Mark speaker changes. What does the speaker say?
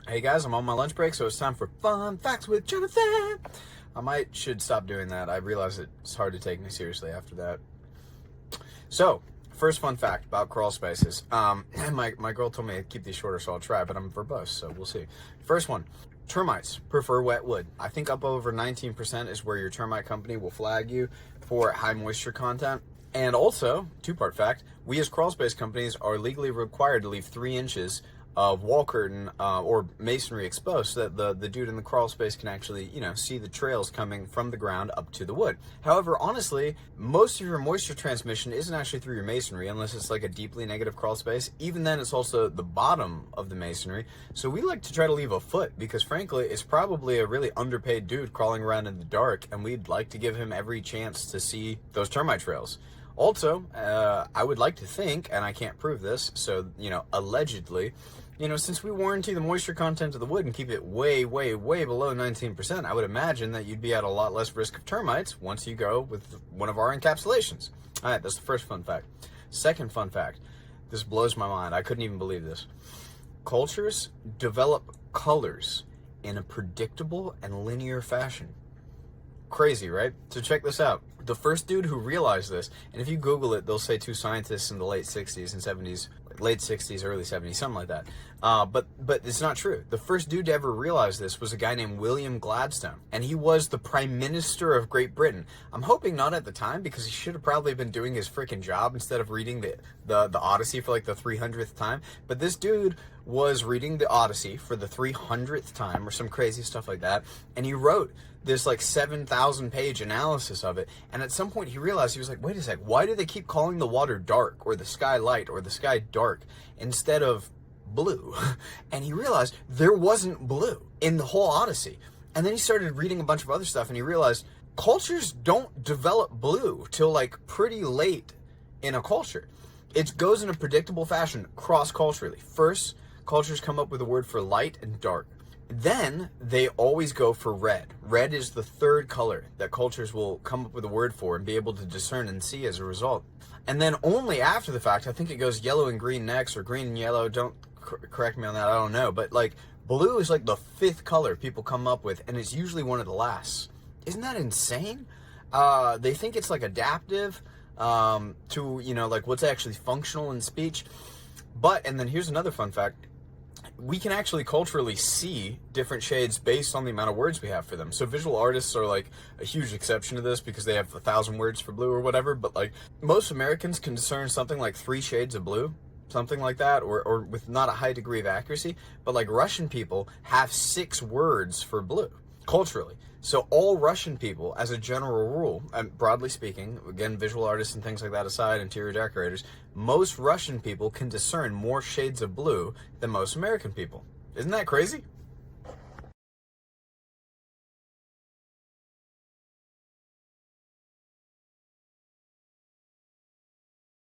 Speaker 1: Hey guys, I'm on my lunch break, so it's time for Fun Facts with Jonathan. Should stop doing that. I realize it's hard to take me seriously after that. So, first fun fact about crawl spaces. My girl told me to keep these shorter, so I'll try, but I'm verbose, so we'll see. First one, termites prefer wet wood. I think up over 19% is where your termite company will flag you for high moisture content. And also, two-part fact, we as crawl space companies are legally required to leave 3 inches of wall curtain or masonry exposed so that the dude in the crawl space can actually, see the trails coming from the ground up to the wood. However, honestly, most of your moisture transmission isn't actually through your masonry unless it's like a deeply negative crawl space. Even then, it's also the bottom of the masonry. So we like to try to leave a foot because, frankly, it's probably a really underpaid dude crawling around in the dark, and we'd like to give him every chance to see those termite trails. Also, I would like to think, and I can't prove this, so, allegedly, since we warranty the moisture content of the wood and keep it way, way, way below 19%, I would imagine that you'd be at a lot less risk of termites once you go with one of our encapsulations. All right, that's the first fun fact. Second fun fact. This blows my mind. I couldn't even believe this. Cultures develop colors in a predictable and linear fashion. Crazy, right? So check this out. The first dude who realized this, and if you Google it, they'll say 2 scientists in the late 60s and 70s, late 60s, early 70s, something like that. But it's not true. The first dude to ever realize this was a guy named William Gladstone, and he was the Prime Minister of Great Britain. I'm hoping not at the time, because he should have probably been doing his freaking job instead of reading the Odyssey for like the 300th time. But this dude was reading the Odyssey for the 300th time or some crazy stuff like that, and he wrote this like 7,000 page analysis of it. And at some point he realized, he was like, wait a sec, why do they keep calling the water dark or the sky light or the sky dark instead of blue? And he realized there wasn't blue in the whole Odyssey. And then he started reading a bunch of other stuff, and he realized cultures don't develop blue till like pretty late in a culture. It goes in a predictable fashion cross-culturally. First, cultures come up with a word for light and dark. Then they always go for red. Red is the third color that cultures will come up with a word for and be able to discern and see as a result. And then only after the fact, I think it goes yellow and green next, or green and yellow, don't correct me on that, I don't know. But like blue is like the 5th color people come up with, and it's usually one of the last. Isn't that insane? They think it's like adaptive to, like what's actually functional in speech. But, and then here's another fun fact. We can actually culturally see different shades based on the amount of words we have for them. So visual artists are like a huge exception to this because they have 1,000 words for blue or whatever. But like most Americans can discern something like 3 shades of blue, something like that, or with not a high degree of accuracy. But like Russian people have 6 words for blue culturally. So all Russian people, as a general rule, and broadly speaking, again, visual artists and things like that aside, interior decorators, most Russian people can discern more shades of blue than most American people. Isn't that crazy?